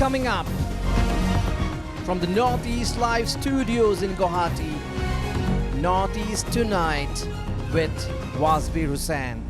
coming up from the Northeast Live Studios in Guwahati. Northeast Tonight with Wasbir Hussain.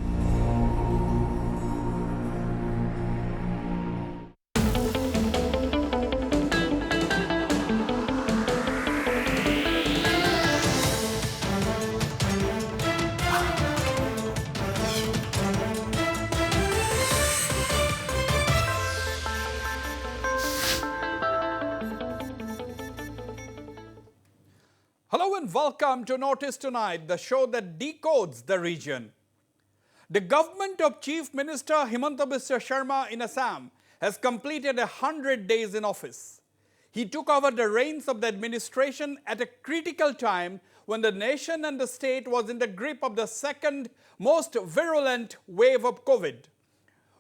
Hello and welcome to Notice Tonight, the show that decodes the region. The government of Chief Minister Himanta Govt in Assam has completed 100 days in office. He took over the reins of the administration at a critical time when the nation and the state was in the grip of the second most virulent wave of COVID.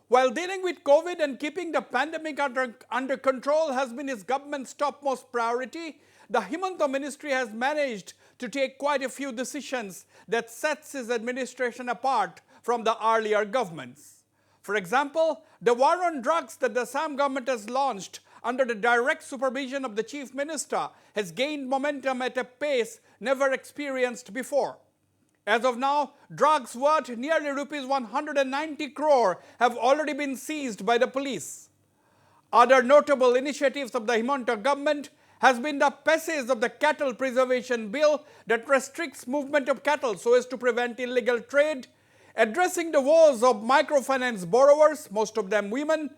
While dealing with COVID and keeping the pandemic under control has been his government's topmost priority, the Himanta ministry has managed to take quite a few decisions that sets his administration apart from the earlier governments. For example, the war on drugs that the Assam government has launched under the direct supervision of the chief minister has gained momentum at a pace never experienced before. As of now, drugs worth nearly rupees 190 crore have already been seized by the police. Other notable initiatives of the Himanta government has been the passage of the Cattle Preservation Bill that restricts movement of cattle so as to prevent illegal trade, addressing the woes of microfinance borrowers, most of them women,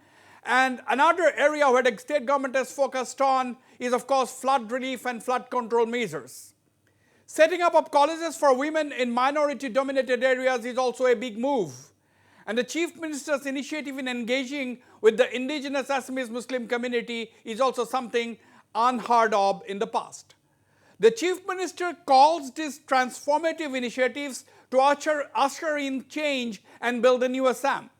and another area where the state government has focused on is of course flood relief and flood control measures. Setting up of colleges for women in minority-dominated areas is also a big move. And the Chief Minister's initiative in engaging with the indigenous Assamese Muslim community is also something unheard of in the past. The Chief Minister calls these transformative initiatives to usher in change and build a new Assam.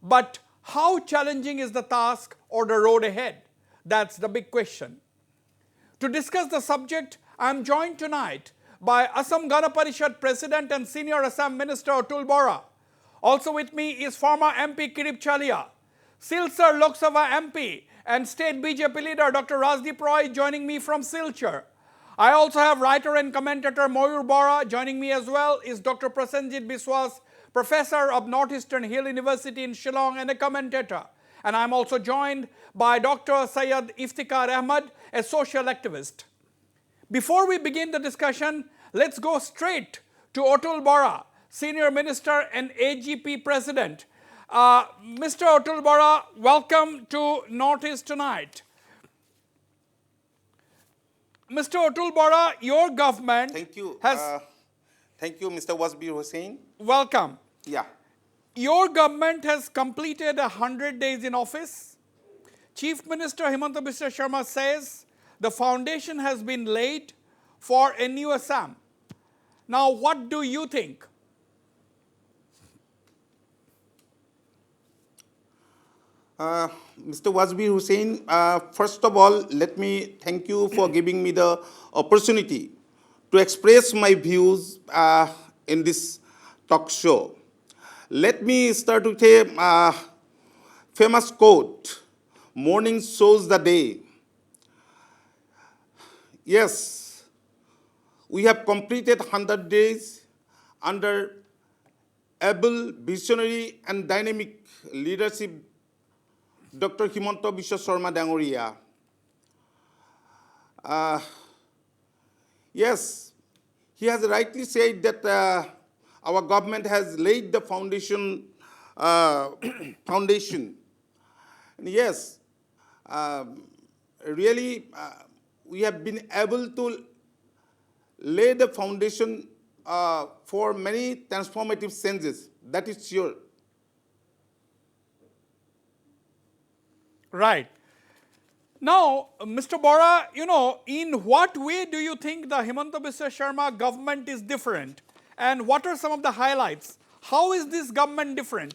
But how challenging is the task or the road ahead? That's the big question. To discuss the subject, I am joined tonight by Assam Gana Parishad President and Senior Assam Minister Atul Bora. Also with me is former MP Kirip Chaliha, Silchar Lok Sabha MP and State BJP leader Dr. Rajdeep Roy joining me from Silchar. I also have writer and commentator Mayur Bora. Joining me as well is Dr. Prasenjit Biswas, Professor of Northeastern Hill University in Shillong and a commentator. And I'm also joined by Dr. Syed Iftikhar Ahmed, a social activist. Before we begin the discussion, let's go straight to Atul Bora, Senior Minister and AGP President. Mr. Atul Bora, welcome to Notice Tonight. Mr. Atul Bora, your government Thank you, Mr. Wasbir Hussain. Welcome. Yeah. Your government has completed 100 days in office. Chief Minister Himanta Govt says the foundation has been laid for a new Assam. Now, what do you think? Mr. Wasbir Hussain, first of all, let me thank you for giving me the opportunity to express my views in this talk show. Let me start with a famous quote, "Morning shows the day." Yes, we have completed 100 days under able, visionary and dynamic leadership Dr. Himanta Govt Dangoria. Yes, he has rightly said that our government has laid the foundation. And yes, really, we have been able to lay the foundation for many transformative changes. That is sure. Right. Now, Mr. Bora, in what way do you think the Himanta Govt government is different? And what are some of the highlights? How is this government different?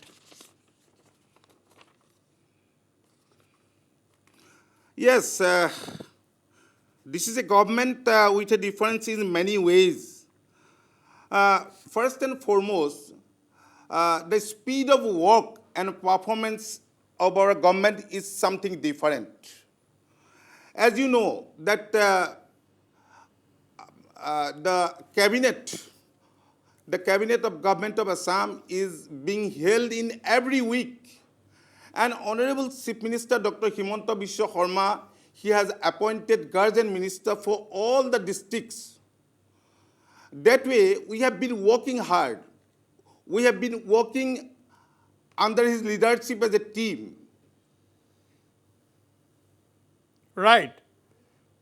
Yes, this is a government with a difference in many ways. First and foremost, the speed of work and performance of our government is something different. As you know, that the cabinet of government of Assam is being held in every week. And Honorable Chief Minister Dr. Himanta Biswa Sharma, he has appointed guardian minister for all the districts. That way, we have been working hard. We have been working under his leadership as a team. Right,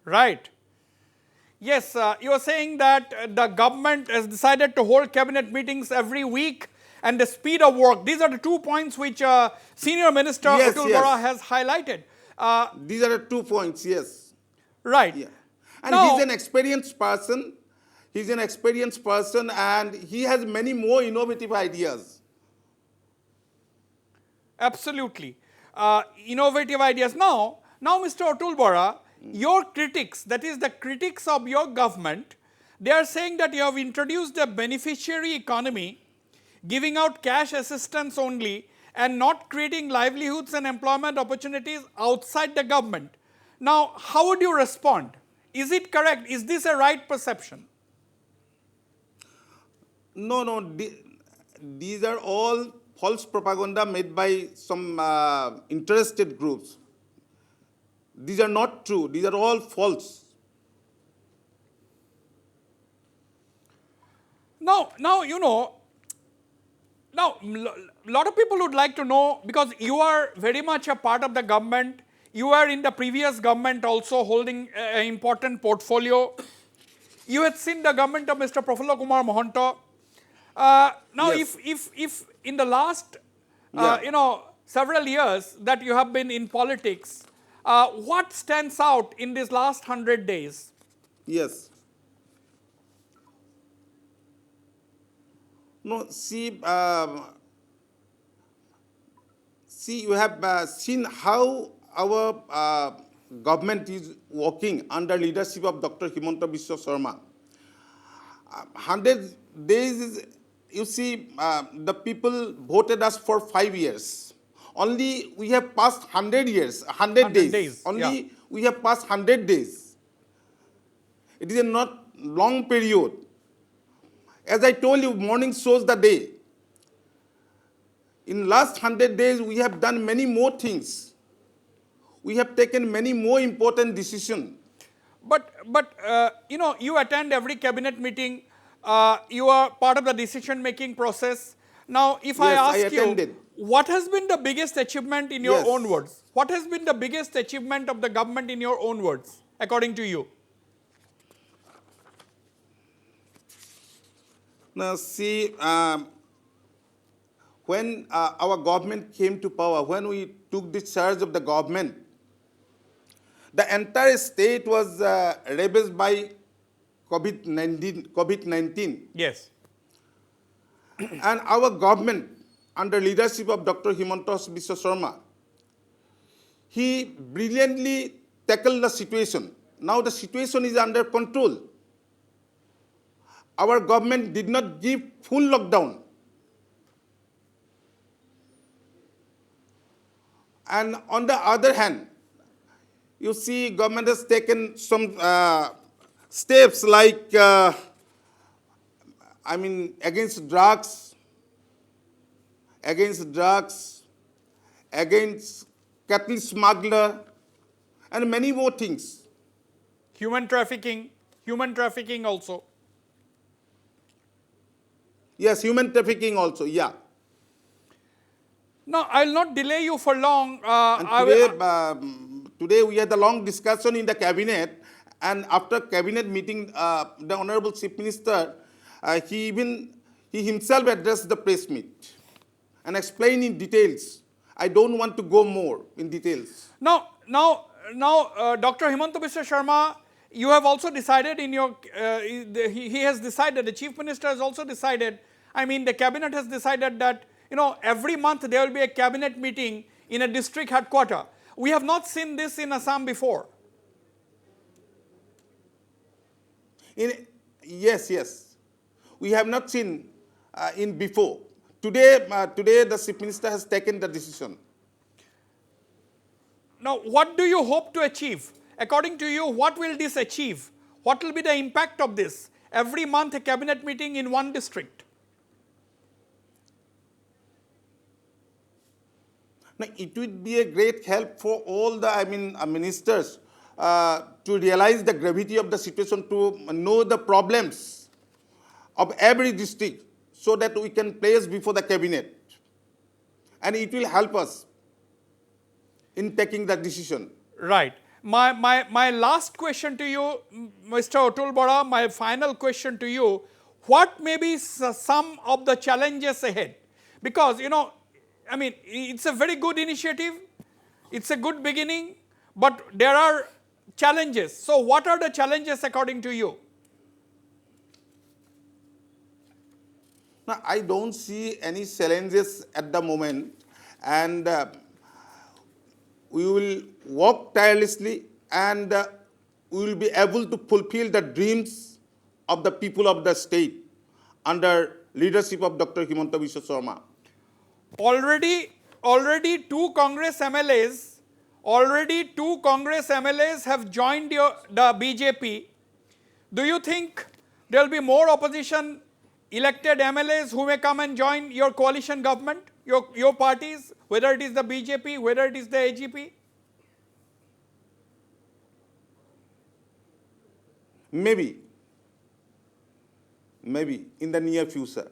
right. Yes, you are saying that the government has decided to hold cabinet meetings every week and the speed of work. These are the 2 points which Senior Minister Atul Bora has highlighted. These are the 2 points, yes. Right. Yeah. And Now, he's an experienced person. He's an experienced person and he has many more innovative ideas. absolutely. Innovative ideas. Now, Mr. Atul Bora, your critics, that is the critics of your government, they are saying that you have introduced a beneficiary economy, giving out cash assistance only and not creating livelihoods and employment opportunities outside the government. Now, how would you respond? Is it correct? Is this a right perception? No, these are all false propaganda made by some interested groups. These are not true. These are all false. Now, you know, now a lot of people would like to know, because you are very much a part of the government, you were in the previous government also holding an important portfolio. You had seen the government of Mr. Prafulla Kumar Mohanto. Now, Yes. if in the last, several years that you have been in politics, what stands out in these last 100 days? Yes. No, see, you have seen how our government is working under leadership of Dr. Himanta Biswa Sharma. 100 days is, you see, the people voted us for 5 years. Only we have passed 100 years, 100 days. Only we have passed 100 days. It is a not long period. As I told you, morning shows the day. In last 100 days, we have done many more things. We have taken many more important decisions. But you attend every cabinet meeting. You are part of the decision-making process. Now, if I Yes, I ask attended. you, what has been the biggest achievement in your Yes. own words? What has been the biggest achievement of the government in your own words, according to you? Now, see, when our government came to power, when we took the charge of the government, the entire state was ravaged by COVID-19. Yes. And our government, under leadership of Dr. Himanta Biswa Sharma, he brilliantly tackled the situation. Now the situation is under control. Our government did not give full lockdown. And on the other hand, you see government has taken some steps like, against drugs, against cattle smuggler, and many more things. Human trafficking also. Yes, human trafficking also, yeah. Now, I will not delay you for long. And today we had a long discussion in the cabinet, and after cabinet meeting, the Honorable Chief Minister, he himself addressed the press meet and explained in details. I don't want to go more in details. Now, Dr. Himanta Biswa Sharma, you have also decided in your, he has decided, the Chief Minister has also decided, the cabinet has decided that, every month there will be a cabinet meeting in a district headquarter. We have not seen this in Assam before. Yes. We have not seen in before. Today the Chief Minister has taken the decision. now, what do you hope to achieve? According to you, what will this achieve? What will be the impact of this? Every month, a cabinet meeting in one district. Now, it would be a great help for all the, ministers to realize the gravity of the situation, to know the problems of every district, so that we can place before the cabinet. And it will help us in taking that decision. Right. My last question to you, Mr. Atul Bora, my final question to you, what may be some of the challenges ahead? Because, it's a very good initiative, it's a good beginning, but there are challenges. So what are the challenges according to you? Now, I don't see any challenges at the moment, and we will work tirelessly, and we will be able to fulfill the dreams of the people of the state under leadership of Dr. Himanta Govt. Already two Congress MLAs have joined the BJP. Do you think there will be more opposition elected MLAs who may come and join your coalition government, your parties, whether it is the BJP, whether it is the AGP? Maybe in the near future.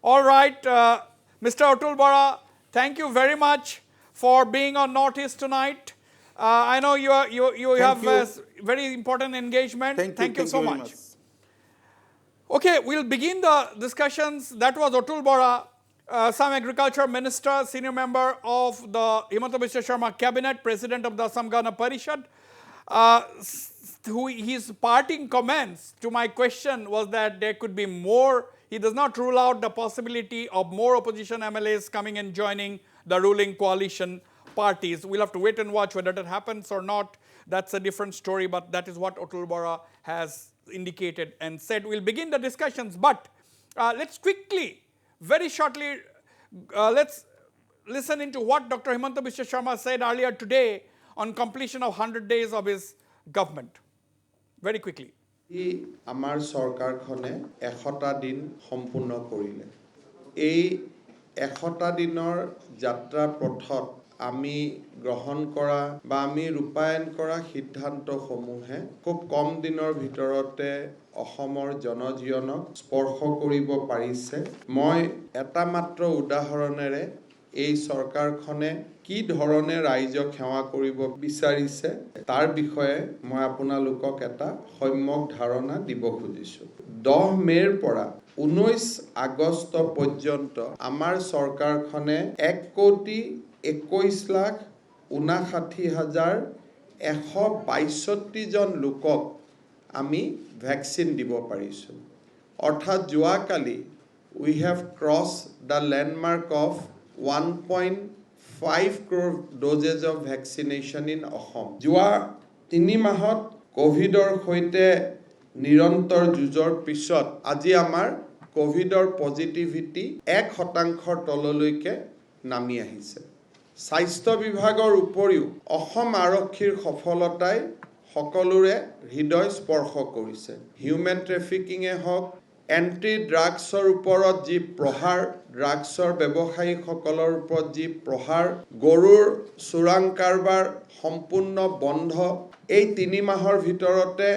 All right, Mr. Atul Bora, thank you very much for being on Northeast tonight. I know you have a very important engagement. Thank you so much. Okay, we'll begin the discussions. That was Atul Bora, Assam Agriculture Minister, senior member of the Himanta Govt cabinet, president of the Assam Gana Parishad. His parting comments to my question was that there could be more. He does not rule out the possibility of more opposition MLAs coming and joining the ruling coalition parties. We'll have to wait and watch whether that happens or not. That's a different story, but that is what Atul Bora has indicated and said. We'll begin the discussions, but let's quickly, very shortly, let's listen into what Dr. Himanta Biswa Sharma said earlier today on completion of 100 days of his government. Very quickly. আমাৰ সৰকাৰখনে 100টা দিন সম্পূৰ্ণ কৰিলে এই 100টা দিনৰ যাত্ৰা পথত আমি গ্ৰহণ কৰা বা আমি ৰূপায়ণ কৰা সিদ্ধান্তসমূহে খুব কম দিনৰ ভিতৰতে অসমৰ জনজীৱনক স্পৰ্শ কৰিব পাৰিছে মই এটা মাত্ৰ উদাহৰণেৰে এই সৰকাৰখনে কি ধৰণে ৰাইজক সেৱা কৰিব বিচাৰিছে তাৰ বিষয়ে মই আপোনালোকক এটা সম্যক ধাৰণা দিব খুজিছো 10 মেৰ পৰা 19 আগষ্ট পৰ্যন্ত আমাৰ সৰকাৰখনে 1,59,162 জন লোকক আমি ভ্যাকচিন দিব পাৰিছো অৰ্থাৎ যোৱাকালি we have crossed the landmark of 1.5 crore doses of vaccination in Assam. যোৱা 3 মাহত কোভিডৰ সৈতে নিৰন্তৰ যুঁজৰ পিছত আজি আমাৰ কোভিডৰ পজিটিভিটি 1% তললৈকে নামি আহিছে স্বাস্থ্য বিভাগৰ উপৰিও অসম আৰক্ষীৰ সফলতাই সকলোৰে হৃদয় স্পৰ্শ কৰিছে হিউম্যান ট্ৰাফিকিং এ হওক এন্টি ড্ৰাগছৰ ওপৰত যি প্ৰহাৰ ড্ৰাগছৰ ব্যৱসায়ীসকলৰ ওপৰত যি প্ৰহাৰ গৰুৰ চোৰাং কাৰবাৰ সম্পূৰ্ণ বন্ধ এই 3 মাহৰ ভিতৰতে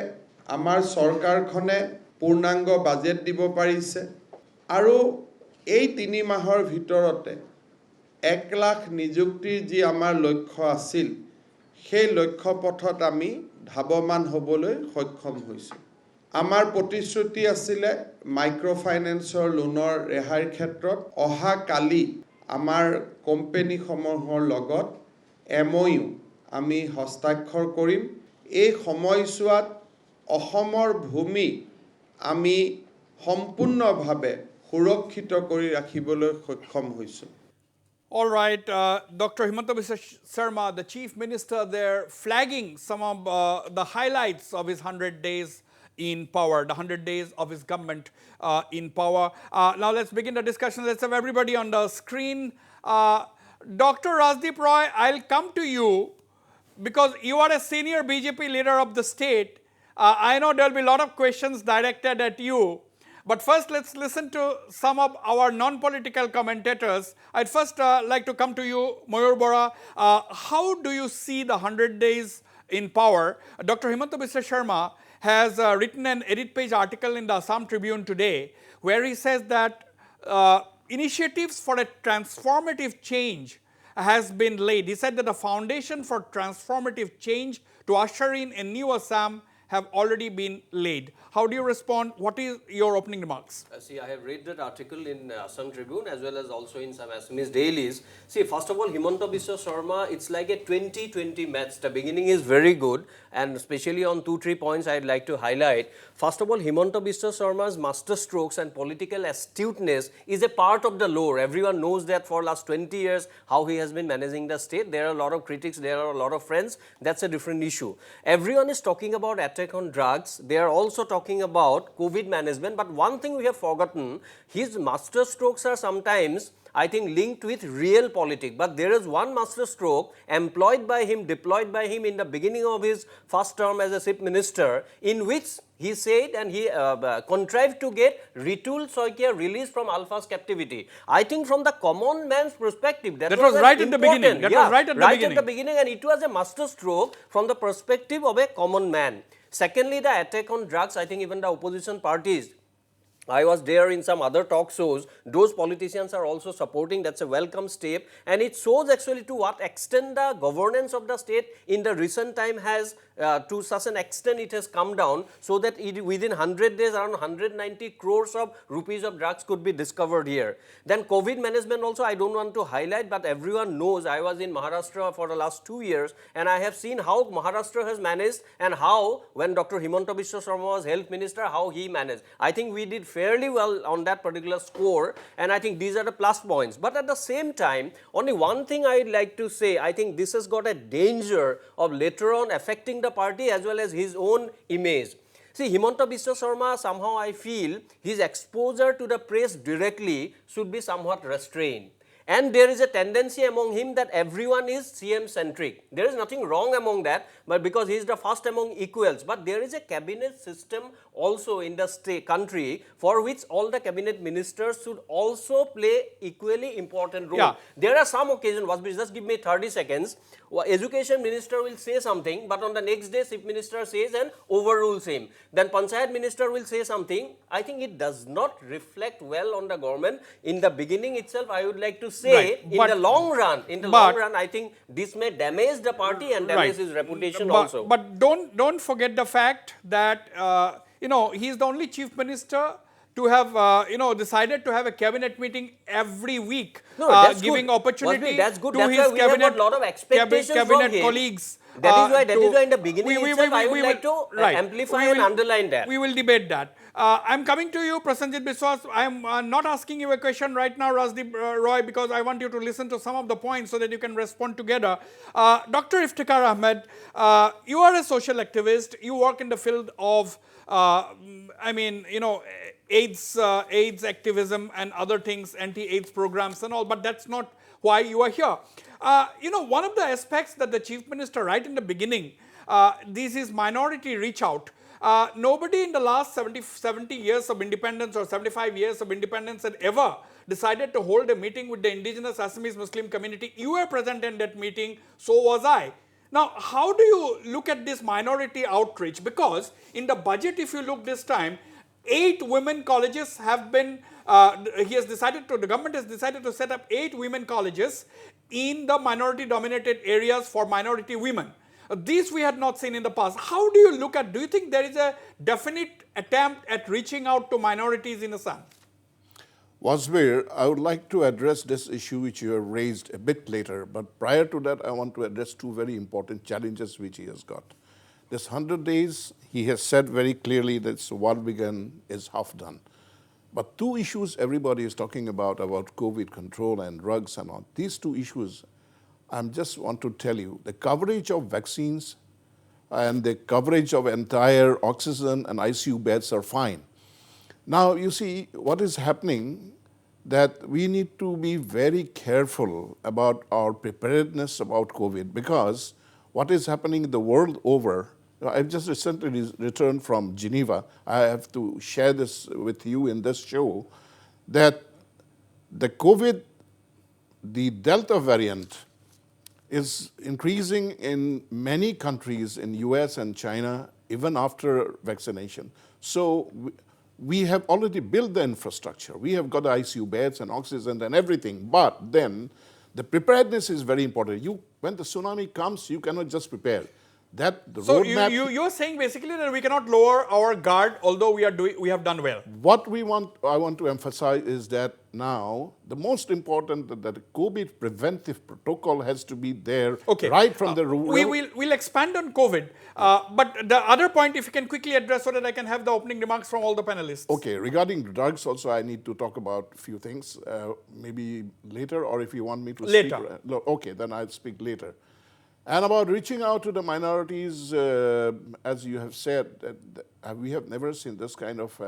আমাৰ সৰকাৰখনে পূৰ্ণাংগ বাজেট দিব পাৰিছে আৰু এই 3 মাহৰ ভিতৰতে 1 লাখ নিযুক্তিৰ যি আমাৰ লক্ষ্য আছিল সেই লক্ষ্য পথত আমি ধাৱমান হ'বলৈ সক্ষম হৈছো আমাৰ প্ৰতিশ্ৰুতি আছিলে মাইক্ৰো ফাইনেন্সৰ লোনৰ ৰেহাইৰ ক্ষেত্ৰত অহা কালি আমাৰ কোম্পানী সমূহৰ লগত এমঅইউ আমি হস্তাক্ষৰ কৰিম এই সময়ছোৱাত অসমৰ ভূমি আমি সম্পূৰ্ণভাৱে সুৰক্ষিত কৰি ৰাখিবলৈ সক্ষম হৈছো All right, Dr. Himanta Biswa Sharma, the Chief Minister there, flagging some of the highlights of his 100 days in power, the 100 days of his government in power. Now let's begin the discussion. Let's have everybody on the screen. Dr. Rajdeep Roy, I'll come to you because you are a senior BJP leader of the state. I know there'll be a lot of questions directed at you. But first, let's listen to some of our non-political commentators. I'd first like to come to you, Mayur Bora. How do you see the 100 days in power? Dr. Himanta Sharma has written an edit page article in the Assam Tribune today where he says that initiatives for a transformative change has been laid. He said that the foundation for transformative change to usher in a new Assam have already been laid. How do you respond? What is your opening remarks? See, I have read that article in Assam Tribune as well as also in some Assamese dailies. See, first of all, Himanta Sharma, it's like a 20-20 match. The beginning is very good, and especially on 2-3 points I'd like to highlight. First of all, Himanta Sharma's master strokes and political astuteness is a part of the lore. Everyone knows that for last 20 years how he has been managing the state. There are a lot of critics, there are a lot of friends. That's a different issue. Everyone is talking about attack on drugs. They are also talking about COVID management. But one thing we have forgotten, his master strokes are sometimes, I think, linked with real politics. But there is one master stroke employed by him, deployed by him in the beginning of his first term as a chief minister, in which he said and he contrived to get Ritul Soikia released from Alpha's captivity. I think from the common man's perspective, that was right at the beginning. That was right at the beginning. And it was a master stroke from the perspective of a common man. Secondly, the attack on drugs, I think even the opposition parties, I was there in some other talk shows, those politicians are also supporting. That's a welcome step, and it shows actually to what extent the governance of the state in the recent time has to such an extent it has come down, so that within 100 days around 190 crores of rupees of drugs could be discovered here. Then COVID management also I don't want to highlight, but everyone knows I was in Maharashtra for the last 2 years and I have seen how Maharashtra has managed and how when Dr. Himanta Sharma was health minister, how he managed. I think we did fairly well on that particular score, and I think these are the plus points. But at the same time, only one thing I'd like to say, I think this has got a danger of later on affecting the party as well as his own image. See, Himanta Sharma, somehow I feel his exposure to the press directly should be somewhat restrained. And there is a tendency among him that everyone is CM-centric. There is nothing wrong among that, but because he is the first among equals. But there is a cabinet system also in the country for which all the cabinet ministers should also play equally important role. Yeah. There are some occasions, Wasbir, just give me 30 seconds. Education minister will say something, but on the next day, chief minister says and overrules him. Then Panchayat minister will say something. I think it does not reflect well on the government. In the beginning itself, I would like to say, in the long run, I think this may damage the party and damage his reputation also. But don't forget the fact that he is the only chief minister to have decided to have a cabinet meeting every week, giving good. opportunity that's good. to That's his why we have got lot of expectations cabinet from him. colleagues. That is why in the beginning itself I would like to amplify and underline that. We will debate that. I'm coming to you, Prasenjit Biswas. I'm not asking you a question right now, Rajdeep Roy, because I want you to listen to some of the points so that you can respond together. Dr. Iftikhar Ahmed, you are a social activist. You work in the field of, AIDS activism and other things, anti-AIDS programs and all, but that's not why you are here. One of the aspects that the Chief Minister right in the beginning, this is minority reach out. Nobody in the last 70 years of independence or 75 years of independence had ever decided to hold a meeting with the indigenous Assamese Muslim community. You were present in that meeting, so was I. Now, how do you look at this minority outreach? Because in the budget, if you look this time, 8 women colleges have been, the government has decided to set up 8 women colleges in the minority dominated areas for minority women. These we had not seen in the past. How do you look at, do you think there is a definite attempt at reaching out to minorities in Assam? Wasbir, I would like to address this issue which you have raised a bit later, but prior to that I want to address 2 very important challenges which he has got. This 100 days, he has said very clearly that what began is half done. But 2 issues everybody is talking about COVID control and drugs and all. These 2 issues, I just want to tell you, the coverage of vaccines and the coverage of entire oxygen and ICU beds are fine. Now, you see, what is happening, that we need to be very careful about our preparedness about COVID, because what is happening the world over, I've just recently returned from Geneva. I have to share this with you in this show, that the COVID, the Delta variant, is increasing in many countries in US and China, even after vaccination. So we have already built the infrastructure. We have got ICU beds and oxygen and everything, but then the preparedness is very important. When the tsunami comes, you cannot just prepare. That the So roadmap. you're saying basically that we cannot lower our guard, although we have done well. What I want to emphasize is that now the most important that the COVID preventive protocol has to be there right from the rule. We'll expand on COVID, but the other point, if you can quickly address so that I can have the opening remarks from all the panelists. Okay, regarding drugs also I need to talk about a few things, maybe later, or if you want me to Later. speak. Okay, then I'll speak later. And about reaching out to the minorities, as you have said, we have never seen this kind of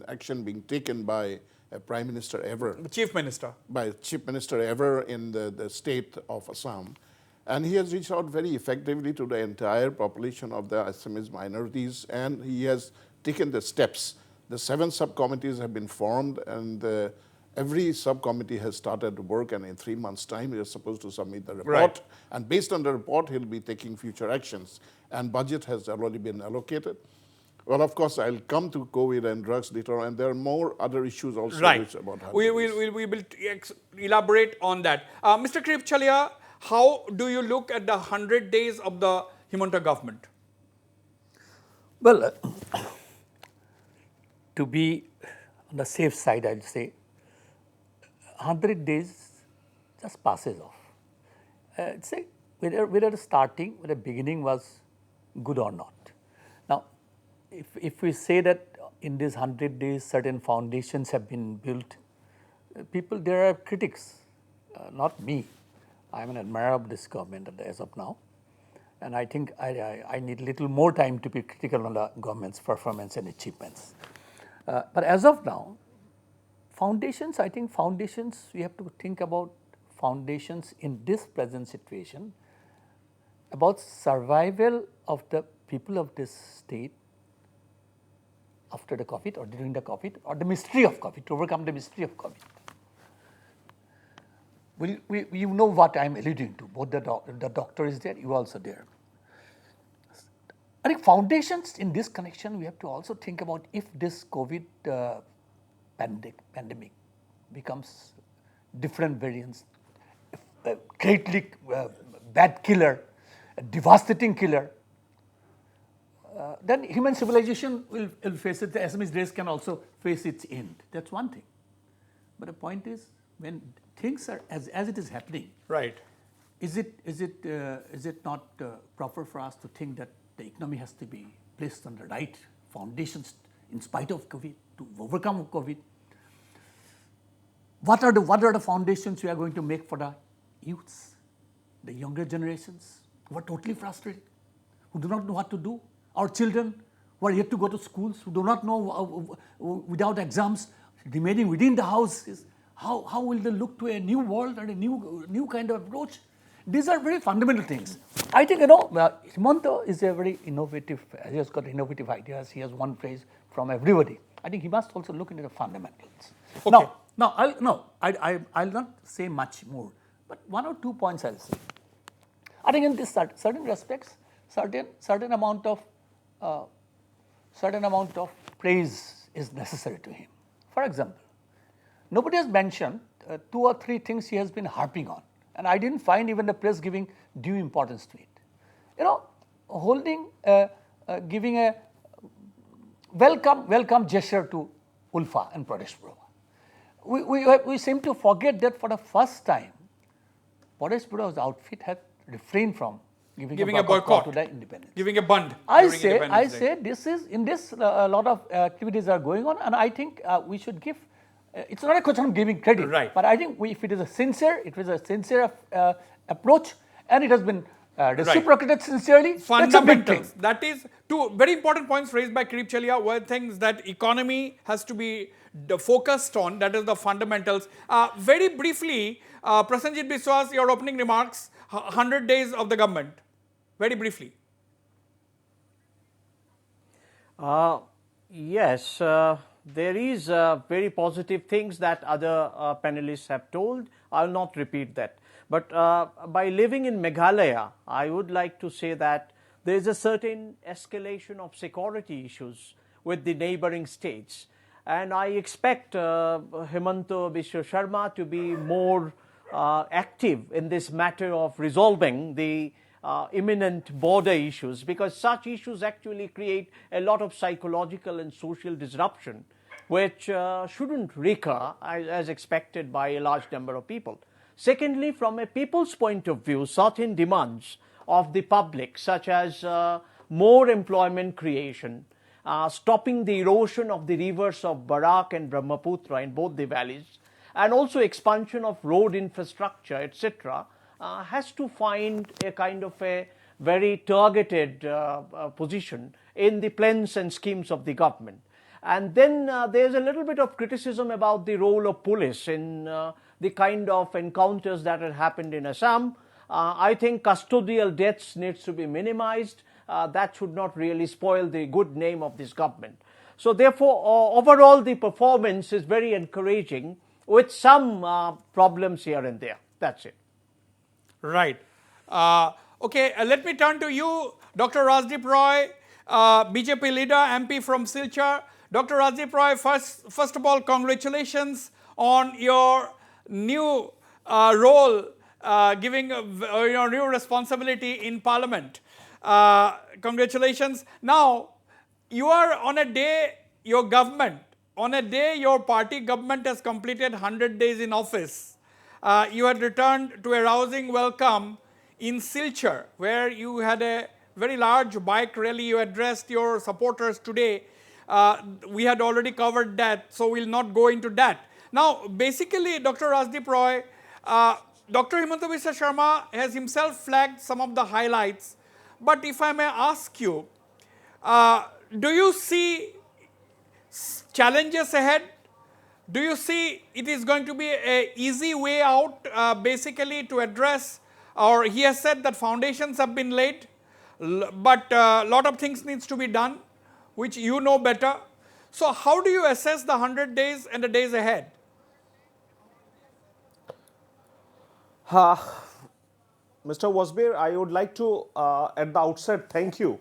action being taken by a prime minister ever. The chief minister. By a chief minister ever in the state of Assam. And he has reached out very effectively to the entire population of the Assamese minorities, and he has taken the steps. The 7 subcommittees have been formed, and every subcommittee has started to work, and in 3 months' time, he is supposed to submit the report. Right. And based on the report, he'll be taking future actions. And budget has already been allocated. Well, of course, I'll come to COVID and drugs later on, and there are more other issues also. Right. About how We will elaborate on that. Mr. Kirip, Chaliha, how do you look at the 100 days of the Himanta government? Well, to be on the safe side, I'll say 100 days just passes off. It's like whether starting, whether beginning was good or not. Now, if we say that in these 100 days certain foundations have been built, there are critics, not me. I'm an admirer of this government as of now, and I think I need a little more time to be critical on the government's performance and achievements. But as of now, foundations, I think foundations, we have to think about foundations in this present situation, about survival of the people of this state after the COVID or during the COVID, or the mystery of COVID, to overcome the mystery of COVID. You know what I am alluding to. Both the doctor is there, you also there. I think foundations in this connection, we have to also think about if this COVID pandemic becomes different variants, greatly bad killer, a devastating killer, then human civilization will face it. The Assamese race can also face its end. That's one thing. But the point is, when things are as it is happening, right? Is it not proper for us to think that the economy has to be placed on the right foundations in spite of COVID, to overcome COVID? What are the foundations we are going to make for the youths, the younger generations who are totally frustrated, who do not know what to do? Our children who are yet to go to schools, who do not know without exams, remaining within the houses, how will they look to a new world and a new kind of approach? These are very fundamental things. I think, Himanta is a very innovative, he has got innovative ideas, he has one phrase from everybody. I think he must also look into the fundamentals. Okay. I'll not say much more, but 1 or 2 points I'll say. I think in this certain respects, certain amount of praise is necessary to him. For example, nobody has mentioned 2 or 3 things he has been harping on, and I didn't find even the press giving due importance to it. Giving a welcome gesture to Ulfa and Pradesh Bora. We seem to forget that for the first time, Pradesh Bora's outfit had refrained from giving a boycott to the independence. Giving a bund. I say this is in this a lot of activities are going on, and I think we should give. It's not a question of giving credit, right? But I think if it was a sincere approach, and it has been reciprocated sincerely. Fundamentals. That is 2 very important points raised by Kirip, Chaliha were things that economy has to be focused on, that is the fundamentals. Very briefly, Prasenjit Biswas, your opening remarks, 100 days of the government. Very briefly. Yes, there is very positive things that other panelists have told. I will not repeat that. But by living in Meghalaya, I would like to say that there is a certain escalation of security issues with the neighboring states. And I expect Himanta Biswa Sharma to be more active in this matter of resolving the imminent border issues, because such issues actually create a lot of psychological and social disruption, which shouldn't recur as expected by a large number of people. Secondly, from a people's point of view, certain demands of the public, such as more employment creation, stopping the erosion of the rivers of Barak and Brahmaputra in both the valleys, and also expansion of road infrastructure, etc., has to find a kind of a very targeted position in the plans and schemes of the government. And then there's a little bit of criticism about the role of police in the kind of encounters that had happened in Assam. I think custodial deaths needs to be minimized. That should not really spoil the good name of this government. So therefore, overall the performance is very encouraging, with some problems here and there. That's it. Right. Okay, let me turn to you, Dr. Rajdeep Roy, BJP leader, MP from Silchar. Dr. Rajdeep Roy, first of all, congratulations on your new role, giving your new responsibility in Parliament. Congratulations. Now, you are on a day, your government, on a day your party government has completed 100 days in office. You had returned to a rousing welcome in Silchar, where you had a very large bike rally. You addressed your supporters today. We had already covered that, so we'll not go into that. Now, basically, Dr. Rajdeep Roy, Dr. Himanta Biswa Sharma has himself flagged some of the highlights. But if I may ask you, do you see challenges ahead? Do you see it is going to be an easy way out, basically, to address, or he has said that foundations have been laid, but a lot of things needs to be done, which you know better. So how do you assess the 100 days and the days ahead? Mr. Wasbir, I would like to, at the outset, thank you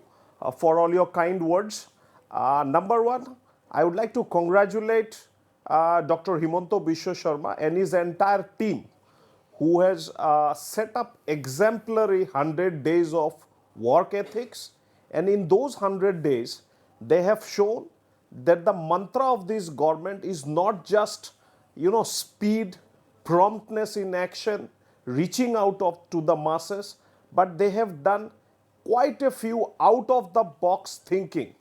for all your kind words. Number one, I would like to congratulate Dr. Himanta Biswa Sharma and his entire team, who has set up exemplary 100 days of work ethics. And in those 100 days, they have shown that the mantra of this government is not just, speed, promptness in action, reaching out to the masses, but they have done quite a few out-of-the-box thinking.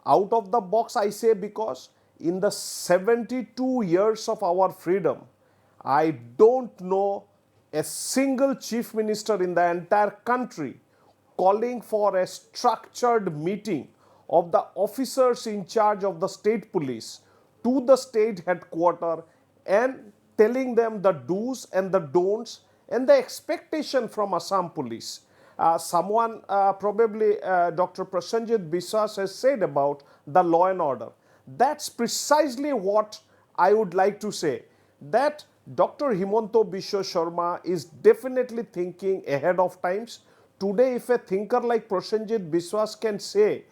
Out of the box, I say, because in the 72 years of our freedom, I don't know a single chief minister in the entire country calling for a structured meeting of the officers in charge of the state police to the state headquarters and telling them the do's and the don'ts and the expectation from Assam police. Someone, probably Dr. Prasenjit Biswas, has said about the law and order. That's precisely what I would like to say, that Dr. Himanta Biswa Sharma is definitely thinking ahead of times. Today, if a thinker like Prasenjit Biswas can say,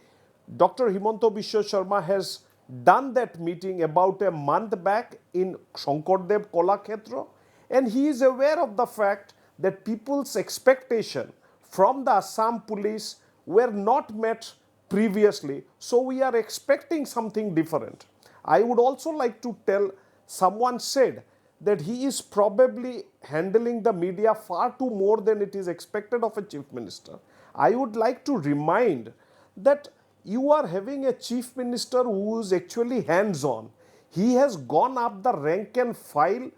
Dr. Himanta Biswa Sharma has done that meeting about a month back in Shankardev Kolakshetra, and he is aware of the fact that people's expectation from the Assam police were not met previously, so we are expecting something different. I would also like to tell, someone said that he is probably handling the media far too more than it is expected of a chief minister. I would like to remind that you are having a chief minister who is actually hands-on. He has gone up the rank and file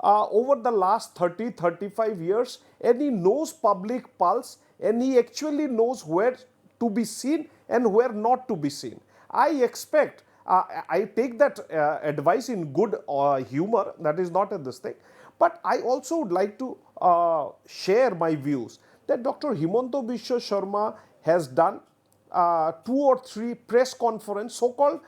over the last 30-35 years, and he knows public pulse, and he actually knows where to be seen and where not to be seen. I expect I take that advice in good humor. That is not this thing. But I also would like to share my views that Dr. Himanta Biswa Sharma has done 2 or 3 press conference, so-called,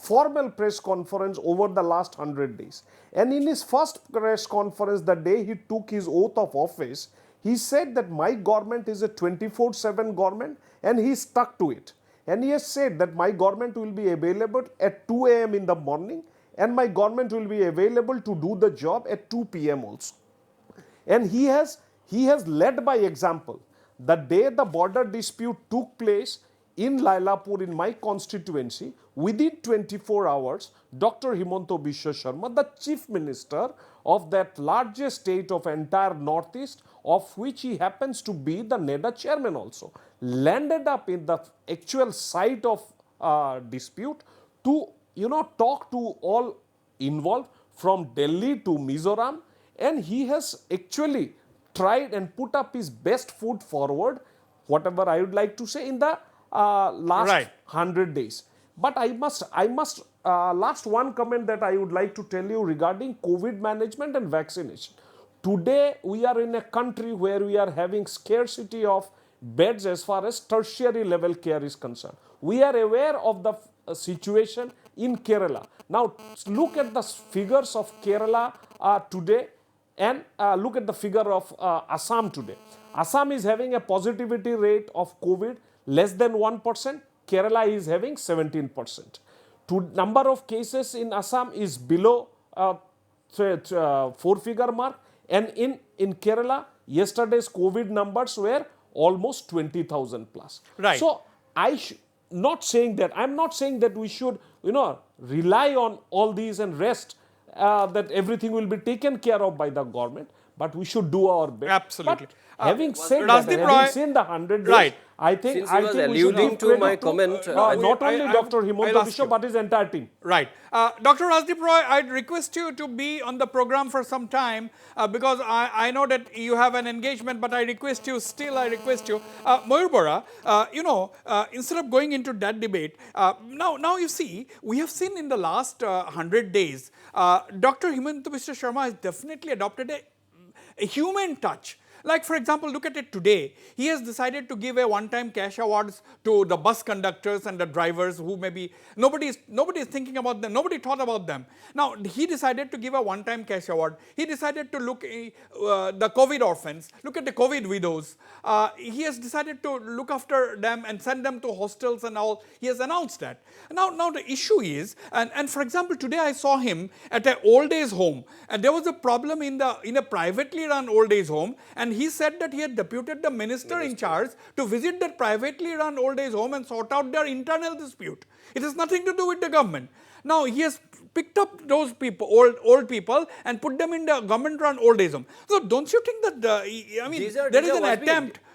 formal press conference over the last 100 days. And in his first press conference, the day he took his oath of office, he said that my government is a 24/7 government, and he stuck to it. And he has said that my government will be available at 2 a.m. in the morning, and my government will be available to do the job at 2 p.m. also. And he has led by example. The day the border dispute took place in Lailapur, in my constituency, within 24 hours, Dr. Himanta Biswa Sharma, the chief minister of that largest state of entire Northeast, of which he happens to be the NEDA chairman also, landed up in the actual site of dispute to, talk to all involved from Delhi to Mizoram, and he has actually tried and put up his best foot forward, whatever I would like to say, in the last 100 days. But I must last one comment that I would like to tell you regarding COVID management and vaccination. Today we are in a country where we are having scarcity of beds as far as tertiary level care is concerned. We are aware of the situation in Kerala. Now look at the figures of Kerala today, and look at the figure of Assam today. Assam is having a positivity rate of COVID less than 1%. Kerala is having 17%. Number of cases in Assam is below 4-figure mark, and in Kerala, yesterday's COVID numbers were almost 20,000 plus. Right. So I'm not saying that we should, rely on all these and rest, that everything will be taken care of by the government, but we should do our best. Absolutely. But having said Rajdeep that, Roy, having seen the 100 days, right. I think Since he was we should alluding give to credit my comment, not only Dr. Himanta I'll ask you. Biswa, but his entire team. Right. Dr. Rajdeep Roy, I'd request you to be on the program for some time because I know that you have an engagement, but I request you, Mayur Bora, instead of going into that debate, now you see, we have seen in the last 100 days, Dr. Himanta Biswa Sharma has definitely adopted a human touch. Like, for example, look at it today. He has decided to give a one-time cash awards to the bus conductors and the drivers who maybe nobody is thinking about them. Nobody thought about them. Now, he decided to give a one-time cash award. He decided to look the COVID orphans. Look at the COVID widows. He has decided to look after them and send them to hostels and all. He has announced that. Now the issue is, and for example, today I saw him at an old age home, and there was a problem in a privately run old age home, and he said that he had deputed the minister in charge to visit that privately run old age home and sort out their internal dispute. It has nothing to do with the government. Now he has picked up those people, old people, and put them in the government run old age home. So don't you think that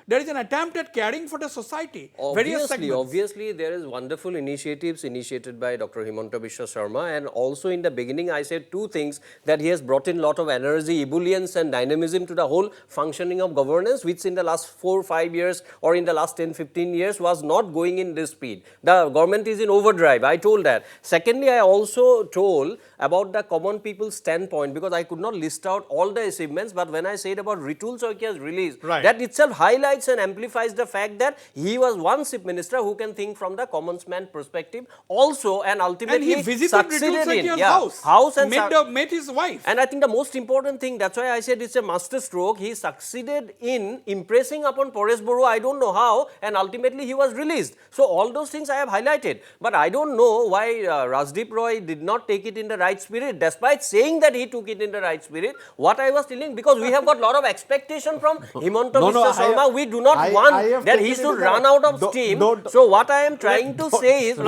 there is an attempt at caring for the society? Obviously, there is wonderful initiatives initiated by Dr. Himanta Biswa Sharma, and also in the beginning I said two things, that he has brought in a lot of energy, ebullience and dynamism to the whole functioning of governance, which in the last 4 or 5 years or in the last 10-15 years was not going in this speed. The government is in overdrive, I told that. Secondly, I also told about the common people's standpoint, because I could not list out all the achievements, but when I said about Ritul Saikia's release, that itself highlights and amplifies the fact that he was one chief minister who can think from the common man perspective also, and ultimately he visited succeeded Ritul in house and met his wife. And I think the most important thing, that's why I said it's a master stroke, he succeeded in impressing upon Paresh Bora, I don't know how, and ultimately he was released. So all those things I have highlighted, but I don't know why Rajdeep Roy did not take it in the right spirit, despite saying that he took it in the right spirit. What I was telling, because we have got a lot of expectation from Himanta Biswa Sharma, we do not want that he should run out of steam. So what I am trying to say is, that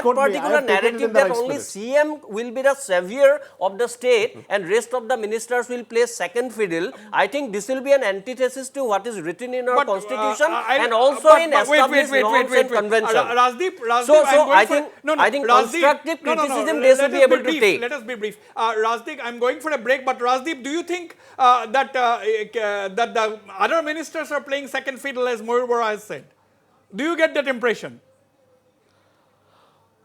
particular narrative that only CM will be the savior of the state and rest of the ministers will play second fiddle, I think this will be an antithesis to what is written in our constitution and also in established norms and conventions. So I think constructive criticism they should be able to take. Let us be brief. Rajdeep, I'm going for a break, but Rajdeep, do you think that the other ministers are playing second fiddle, as Mayur Bora has said? Do you get that impression?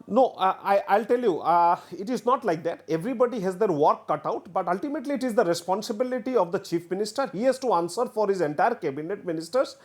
No, I'll tell you, it is not like that. Everybody has their work cut out, but ultimately it is the responsibility of the Chief Minister. He has to answer for his entire cabinet ministers.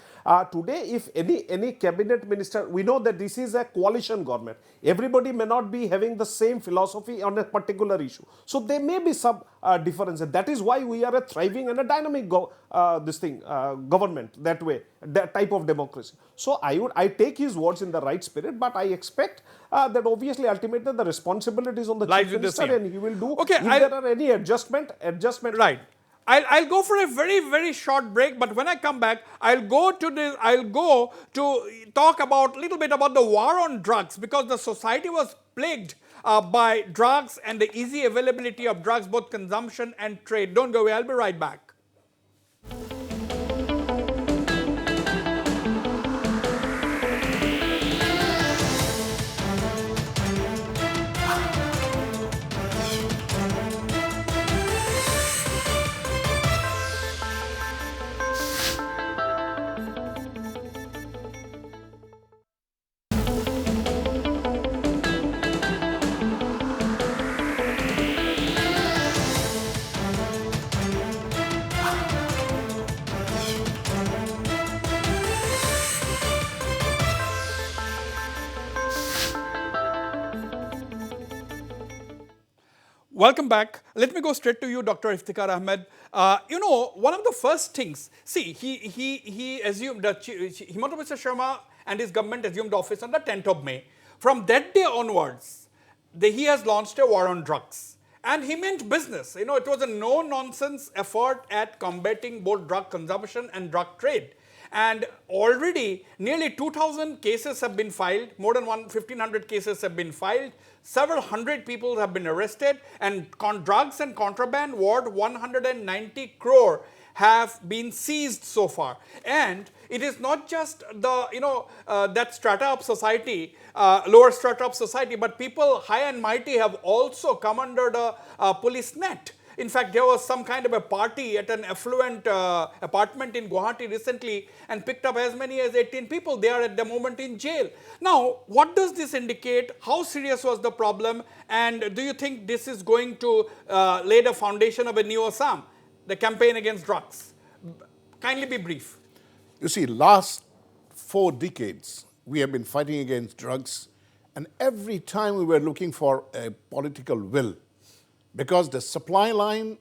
Today, if any cabinet minister, we know that this is a coalition government. Everybody may not be having the same philosophy on a particular issue. So there may be some differences. That is why we are a thriving and a dynamic government that way, that type of democracy. So I take his words in the right spirit, but I expect that obviously ultimately the responsibility is on the Lies Chief with the Minister, CM. and he will do. Okay, if there are any adjustment. Right. I'll go for a very short break, but when I come back, I'll go to talk about a little bit about the war on drugs, because the society was plagued by drugs and the easy availability of drugs, both consumption and trade. Don't go away, I'll be right back. Welcome back. Let me go straight to you, Dr. Iftikhar Ahmed. One of the first things, see, he assumed, Himanta Sharma and his government assumed office on the 10th of May. From that day onwards, he has launched a war on drugs. And he meant business. It was a no-nonsense effort at combating both drug consumption and drug trade. And already nearly 2,000 cases have been filed, more than 1,500 cases have been filed, several hundred people have been arrested, and drugs and contraband worth 190 crore have been seized so far. And it is not just the, that strata of society, lower strata of society, but people high and mighty have also come under the police net. In fact, there was some kind of a party at an affluent apartment in Guwahati recently and picked up as many as 18 people. They are at the moment in jail. Now, what does this indicate? How serious was the problem? And do you think this is going to lay the foundation of a new Assam, the campaign against drugs? Kindly be brief. You see, last 4 decades, we have been fighting against drugs, and every time we were looking for a political will, because the supply line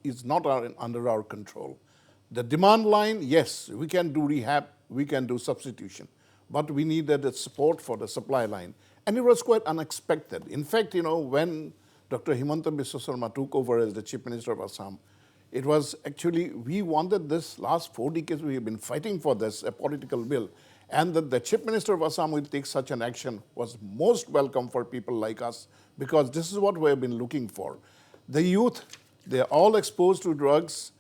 is not under our control. The demand line, yes, we can do rehab, we can do substitution, but we needed the support for the supply line. And it was quite unexpected. In fact, when Dr. Himanta Sharma took over as the Chief Minister of Assam, it was actually, we wanted this last 4 decades, we have been fighting for this, a political will. And that the Chief Minister of Assam will take such an action was most welcome for people like us, because this is what we have been looking for. The youth, they are all exposed to drugs.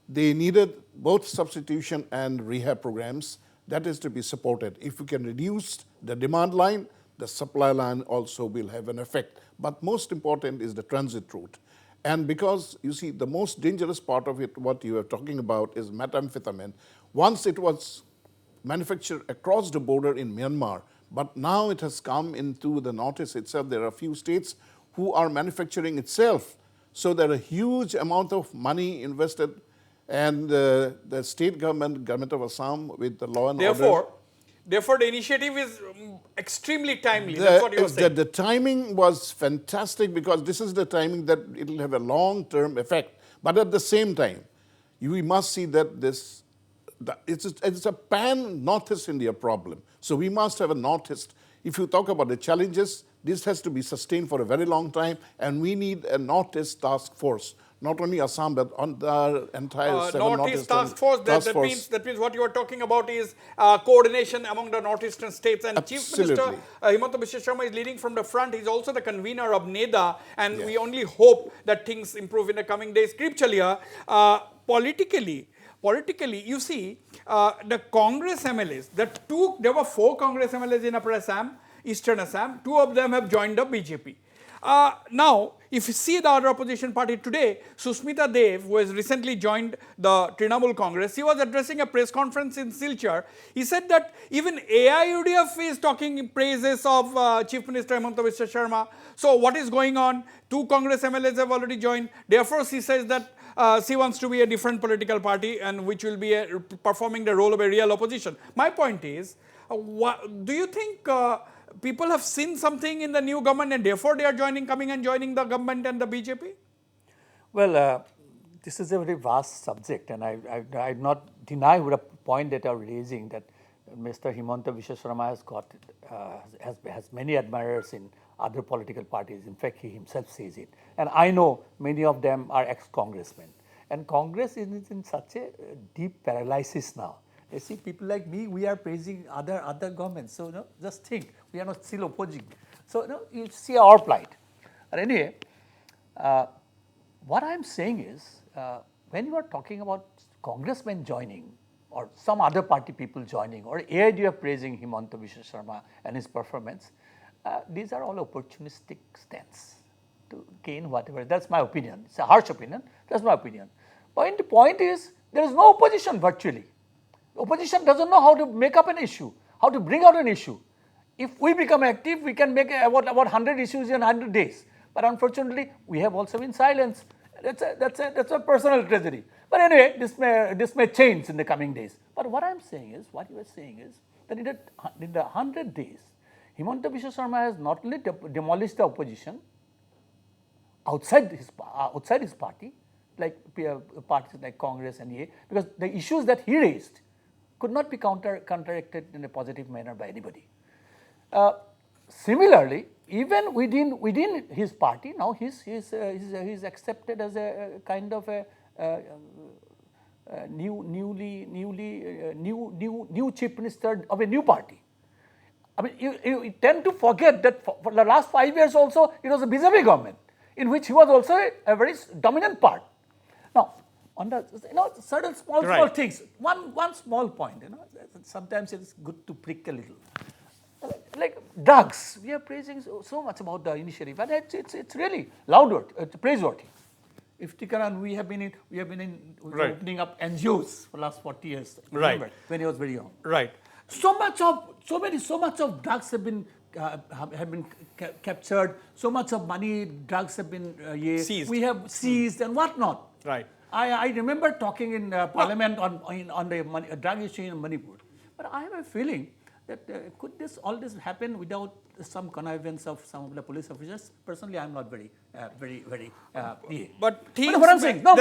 They needed both substitution and rehab programs. That is to be supported. If we can reduce the demand line, the supply line also will have an effect. But most important is the transit route. And because, you see, the most dangerous part of it, what you are talking about, is methamphetamine. Once it was manufactured across the border in Myanmar, but now it has come into the northeast itself. There are a few states who are manufacturing itself. So there are a huge amount of money invested, and the state government of Assam with the law and order. Therefore, the initiative is extremely timely. That's what you were saying. The timing was fantastic, because this is the timing that it will have a long-term effect. But at the same time, we must see that it's a pan-Northeast India problem. So we must have a Northeast. If you talk about the challenges, this has to be sustained for a very long time, and we need a Northeast task force. Not only Assam, but on the entire Northeast task force. That means what you are talking about is coordination among the northeastern states. And Absolutely. Chief Minister Himanta Sharma is leading from the front. He's also the convener of NEDA, and we only hope that things improve in the coming days. Kirip Chaliha, politically, you see, the Congress MLAs, there were 4 Congress MLAs in Upper Assam, Eastern Assam. 2 of them have joined the BJP. Now, if you see the other opposition party today, Susmita Dev, who has recently joined the Trinamool Congress, he was addressing a press conference in Silchar. He said that even AIUDF is talking praises of Chief Minister Himanta Biswa Sharma. So what is going on? 2 Congress MLAs have already joined. Therefore, she says that she wants to be a different political party and which will be performing the role of a real opposition. My point is, do you think people have seen something in the new government and therefore they are coming and joining the government and the BJP? Well, this is a very vast subject, and I not deny with a point that you are raising that Mr. Himanta Biswa Sharma has many admirers in other political parties. In fact, he himself says it. And I know many of them are ex-congressmen. And Congress is in such a deep paralysis now. You see, people like me, we are praising other governments. So, just think, we are not still opposing. So, you see our plight. But anyway, what I'm saying is, when you are talking about congressmen joining, or some other party people joining, or AIDF praising Himanta Biswa Sharma and his performance, these are all opportunistic stance to gain whatever. That's my opinion. It's a harsh opinion. That's my opinion. But the point is, there is no opposition virtually. Opposition doesn't know how to make up an issue, how to bring out an issue. If we become active, we can make about 100 issues in 100 days. But unfortunately, we have also been silenced. That's a personal tragedy. But anyway, this may change in the coming days. But what I'm saying is, what you are saying is, that in the 100 days, Himanta Biswa Sharma has not only demolished the opposition outside his party, like parties like Congress and EA, because the issues that he raised could not be counteracted in a positive manner by anybody. Similarly, even within his party, now he's accepted as a kind of a new chief minister of a new party. I mean, you tend to forget that for the last 5 years also, it was a BJP government in which he was also a very dominant part. Now, on the certain small things. One small point. Sometimes it is good to prick a little. Like drugs, we are praising so much about the initiative, and it's really loud, it's praiseworthy. Iftikhar and we have been opening up NGOs for the last 40 years. Remember, when he was very young. Right. So much of drugs have been captured. So much of money, drugs have been seized. We have seized and whatnot. Right. I remember talking in Parliament on the drug issue in Manipur, but I have a feeling that could all this happen without some connivance of some of the police officers? Personally, I'm not very. But what I'm saying, more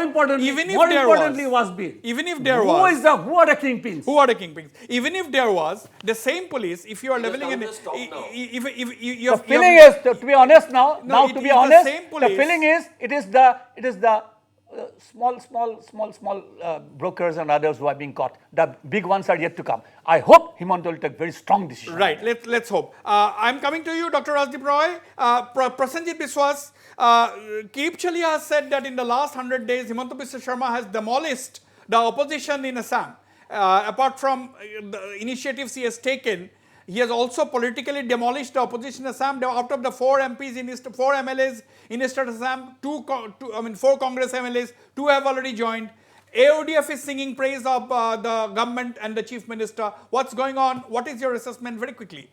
importantly, Wasbir. Even if there was, who are the kingpins? Who are the kingpins? Even if there was the same police, if you are leveling an, the feeling is, to be honest the feeling is it is the small brokers and others who are being caught. The big ones are yet to come. I hope Himanta will take very strong decisions. Right. Let's hope. I'm coming to you, Dr. Rajdeep Roy. Prasenjit Biswas, Kirip Chaliha has said that in the last 100 days, Himanta Biswa Sharma has demolished the opposition in Assam. Apart from the initiatives he has taken, he has also politically demolished the opposition in Assam. Out of the 4 MLAs in Eastern Assam, 4 Congress MLAs, 2 have already joined. AODF is singing praise of the government and the chief minister. What's going on? What is your assessment very quickly?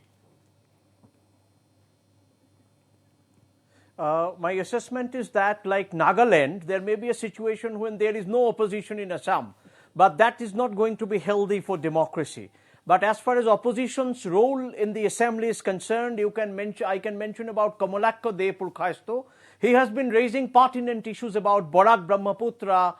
My assessment is that, like Nagaland, there may be a situation when there is no opposition in Assam, but that is not going to be healthy for democracy. But as far as opposition's role in the assembly is concerned, I can mention about Kamalakka De Purkhasto. He has been raising pertinent issues about Borak Brahmaputra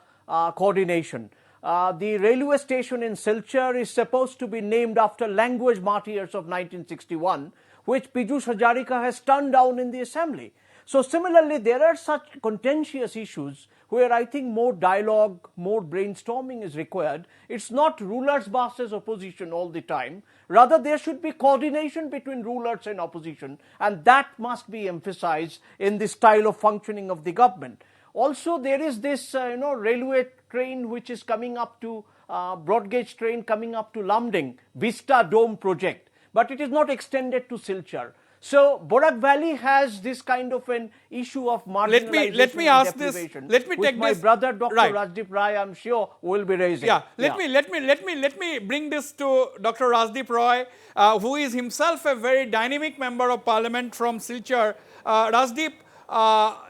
coordination. The railway station in Silchar is supposed to be named after language martyrs of 1961, which Piyush Hazarika has turned down in the assembly. So similarly, there are such contentious issues where I think more dialogue, more brainstorming is required. It's not rulers versus opposition all the time. Rather, there should be coordination between rulers and opposition, and that must be emphasized in the style of functioning of the government. Also, there is this railway train which is coming up to, broad gauge train coming up to Lamding, Vista Dome project, but it is not extended to Silchar. So Borak Valley has this kind of an issue of marginalization let me and ask this. deprivation, Let me which take my this. brother Dr. Right. Rajdeep Roy, I'm sure, will be raising. Yeah, let me bring this to Dr. Rajdeep Roy, who is himself a very dynamic member of parliament from Silchar. Rajdeep,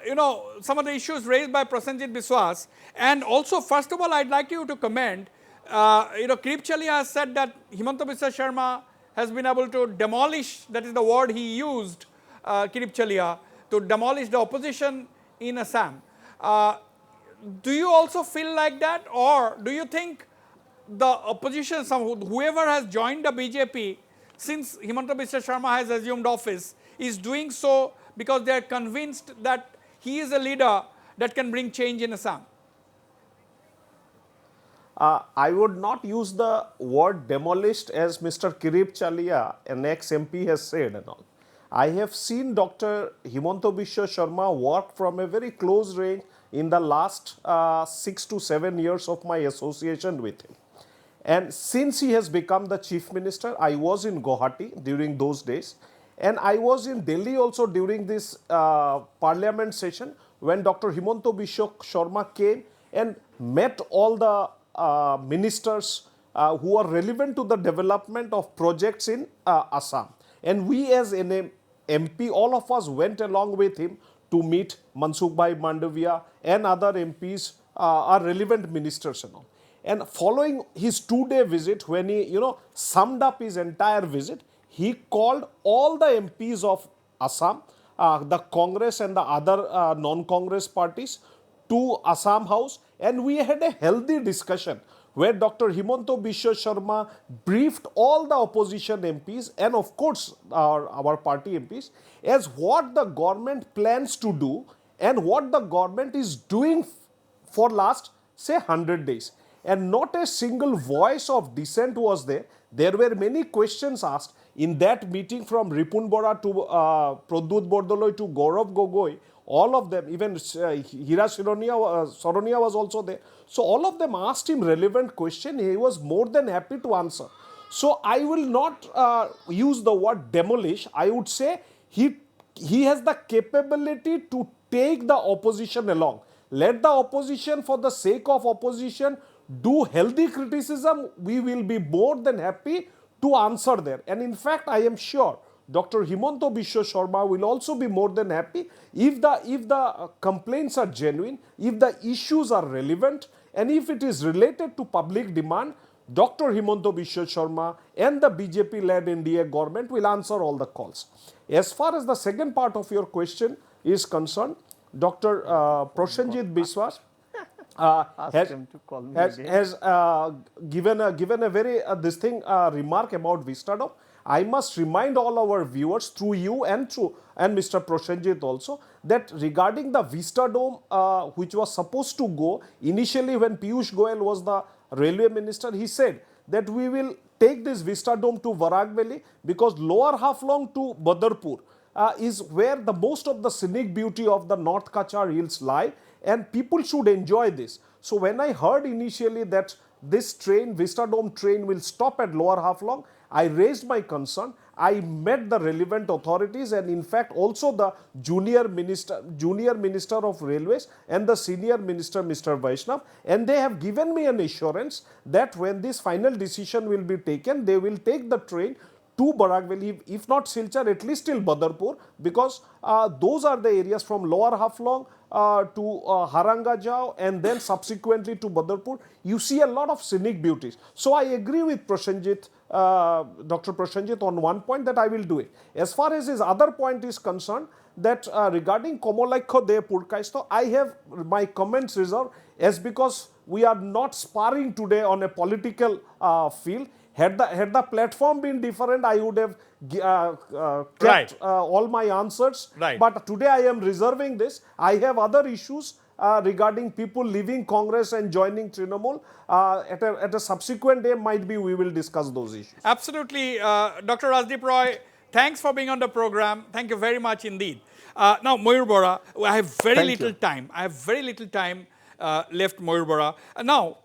you know, some of the issues raised by Prasenjit Biswas, and also, first of all, I'd like you to comment, you know, Kirip Chaliha has said that Himanta Biswa Sharma has been able to demolish, that is the word he used, Kirip Chaliha, to demolish the opposition in Assam. Do you also feel like that, or do you think the opposition, whoever has joined the BJP since Himanta Biswa Sharma has assumed office, is doing so because they are convinced that he is a leader that can bring change in Assam? I would not use the word demolished as Mr. Kirip Chaliha, an ex-MP, has said and all. I have seen Dr. Himanta Biswa Sharma work from a very close range in the last 6 to 7 years of my association with him. And since he has become the Chief Minister, I was in Guwahati during those days. And I was in Delhi also during this parliament session when Dr. Himanta Biswa Sharma came and met all the ministers who are relevant to the development of projects in Assam. And we as an MP, all of us went along with him to meet Mansukh Bhai Mandavia and other MPs, are relevant ministers and all. And following his 2-day visit, when he, you know, summed up his entire visit, he called all the MPs of Assam, the Congress and the other non-Congress parties, to Assam House, and we had a healthy discussion where Dr. Himanta Biswa Sharma briefed all the opposition MPs and of course our party MPs as what the government plans to do and what the government is doing for last say 100 days. And not a single voice of dissent was there. There were many questions asked in that meeting from Ripun Bora to Pradut Bordoloi to Gaurav Gogoi. All of them, even Hira Soronia was also there. So all of them asked him relevant question. He was more than happy to answer. So I will not use the word demolish. I would say he has the capability to take the opposition along. Let the opposition, for the sake of opposition, do healthy criticism. We will be more than happy to answer there. And in fact, I am sure Dr. Himanta Biswa Sharma will also be more than happy if the complaints are genuine, if the issues are relevant, and if it is related to public demand. Dr. Himanta Biswa Sharma and the BJP-led NDA government will answer all the calls. As far as the second part of your question is concerned, Dr. Prasenjit Biswas has given a very remark about Vistadom. I must remind all our viewers through you and Mr. Prasenjit also that regarding the Vistadome which was supposed to go initially when Piyush Goyal was the railway minister, he said that we will take this Vistadome to Barak Valley because lower Haflong to Badarpur is where the most of the scenic beauty of the North Kachar Hills lie, and people should enjoy this. So when I heard initially that this train, Vistadome train, will stop at Lower Haflong, I raised my concern. I met the relevant authorities and in fact also the junior minister of railways and the senior minister, Mr. Vaishnav, and they have given me an assurance that when this final decision will be taken, they will take the train to Barak Valley, if not Silchar, at least till Badarpur, because those are the areas from Lower Haflong to Harangajao and then subsequently to Badarpur. You see a lot of scenic beauties. So I agree with Prasenjit, Dr. Prasenjit on one point that I will do it. As far as his other point is concerned, that regarding Komolaikho De Purkaisto, I have my comments reserved as because we are not sparring today on a political field. Had the platform been different, I would have kept all my answers. Right. But today I am reserving this. I have other issues regarding people leaving Congress and joining Trinamool. At a subsequent day, might be we will discuss those issues. Absolutely. Dr. Rajdeep Roy, thanks for being on the program. Thank you very much indeed. Now, Mayur Bora, I have very little time. I have very little time left, Mayur Bora. Now,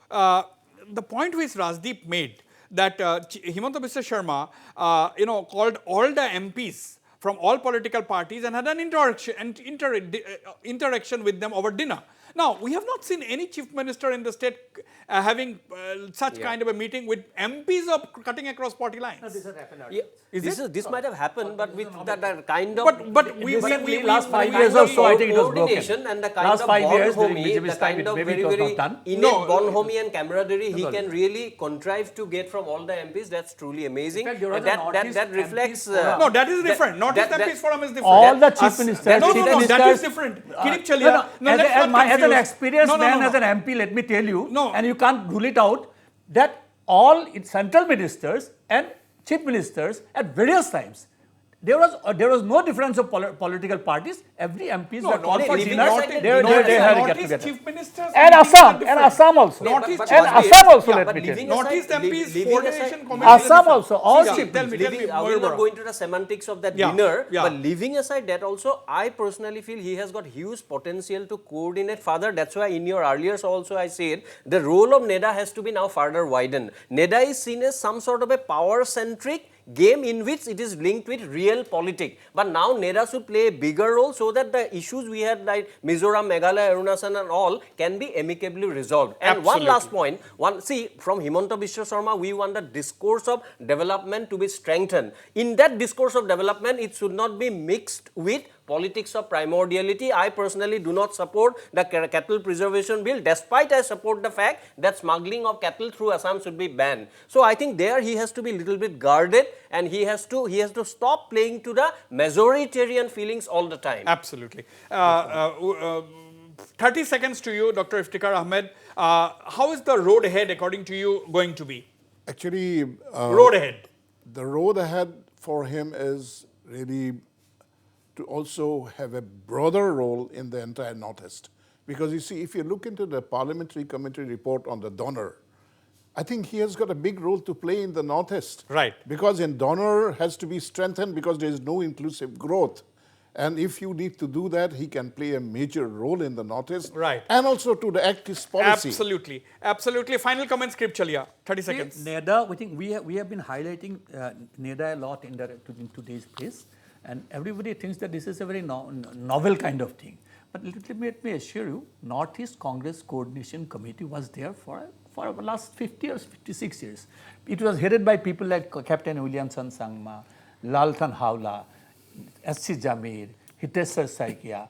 the point which Rajdeep made, that Himanta Biswa Sharma, called all the MPs from all political parties and had an interaction with them over dinner. Now, we have not seen any chief minister in the state having such kind of a meeting with MPs of cutting across party lines. No, This has happened earlier. This might have happened, but with that kind of but last 5 years or so, I think it was broken. coordination and the kind Last of 5 years during bonhomie, BJP's the time, kind of maybe very, it was very not done. innate bonhomie and camaraderie he can really contrive to get from all the MPs. That's truly amazing. In fact, there was a That Northeast reflects. MPs forum. No, that is different. Northeast MPs Forum is different. All the chief ministers. No, chief that is ministers- different. Kirip Chaliha. As an experienced man, as an MP, let me tell you, and you can't rule it out, that all central ministers and chief ministers at various times, there was no difference of political parties. Every MPs were called for dinner. They had to get together. Chief ministers And Assam also. Northeast And Assam also, let me tell you. Northeast MPs coordination committee. Assam also, all chief Tell me, We'll not go into the semantics of that dinner, but leaving aside that also, I personally feel he has got huge potential to coordinate further. That's why in your earlier also I said the role of NEDA has to be now further widened. NEDA is seen as some sort of a power-centric game in which it is linked with real politics. But now NEDA should play a bigger role so that the issues we had like Mizoram, Meghalaya, Arunachal and all can be amicably resolved. And one last point, from Himanta Biswa Sharma, we want the discourse of development to be strengthened. In that discourse of development, it should not be mixed with politics of primordiality. I personally do not support the cattle preservation bill, despite I support the fact that smuggling of cattle through Assam should be banned. So I think there he has to be a little bit guarded, and he has to stop playing to the majoritarian feelings all the time. Absolutely. 30 seconds to you, Dr. Iftikhar Ahmed. How is the road ahead, according to you, going to be? Actually, Road ahead. the road ahead for him is really to also have a broader role in the entire Northeast. Because you see, if you look into the parliamentary committee report on the donor, I think he has got a big role to play in the Northeast. Right. Because in donor has to be strengthened because there is no inclusive growth. And if you need to do that, he can play a major role in the Northeast. Right. And also to the act his policy. Absolutely. Absolutely. Final comments, Kirip Chaliha. 30 seconds. NEDA, I think we have been highlighting NEDA a lot in today's place. And everybody thinks that this is a very novel kind of thing. But let me assure you, Northeast Congress Coordination Committee was there for the last 50 years, 56 years. It was headed by people like Captain Williamson Sangma, Laltan Hawla, S.C. Jamir, Hiteswar Saikia,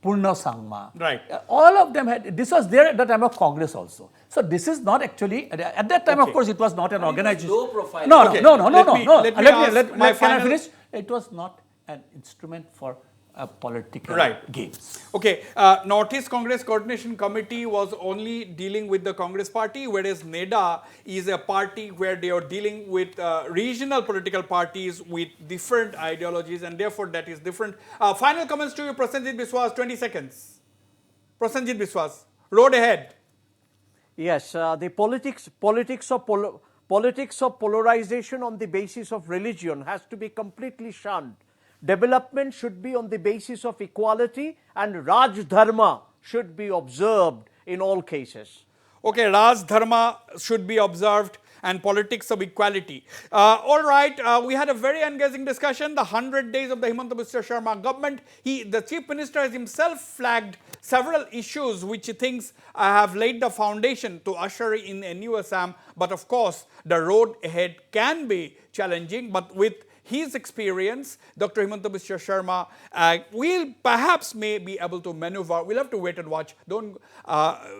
Purna Sangma. Right. All of them had, this was there at the time of Congress also. So this is not actually, at that time, of course, it was not an organization. Low profile. No. Let me Can I finish? It was not an instrument for political games. Okay, Northeast Congress Coordination Committee was only dealing with the Congress party, whereas NEDA is a party where they are dealing with regional political parties with different ideologies, and therefore that is different. Final comments to you, Prasenjit Biswas, 20 seconds. Prasenjit Biswas, road ahead. Yes, the politics of polarization on the basis of religion has to be completely shunned. Development should be on the basis of equality, and Raj Dharma should be observed in all cases. Okay, Raj Dharma should be observed and politics of equality. All right, we had a very engaging discussion. The 100 days of the Himanta Biswa Sharma government. The Chief Minister has himself flagged several issues which he thinks have laid the foundation to usher in a new Assam. But of course, the road ahead can be challenging, but with his experience, Dr. Himanta Biswa Sharma may be able to maneuver. We'll have to wait and watch.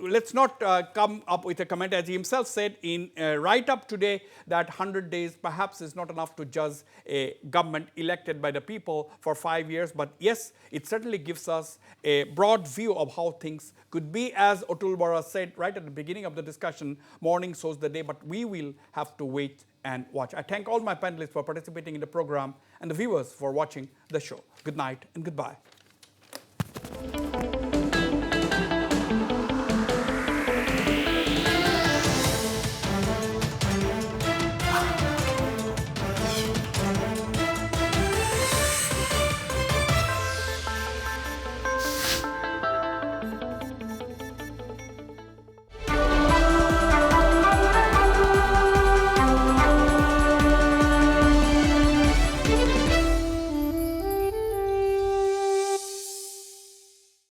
Let's not come up with a comment, as he himself said in a write-up today, that 100 days perhaps is not enough to judge a government elected by the people for 5 years. But yes, it certainly gives us a broad view of how things could be. As Atul Bora said right at the beginning of the discussion, morning shows the day, but we will have to wait and watch. I thank all my panelists for participating in the program and the viewers for watching the show. Good night and goodbye.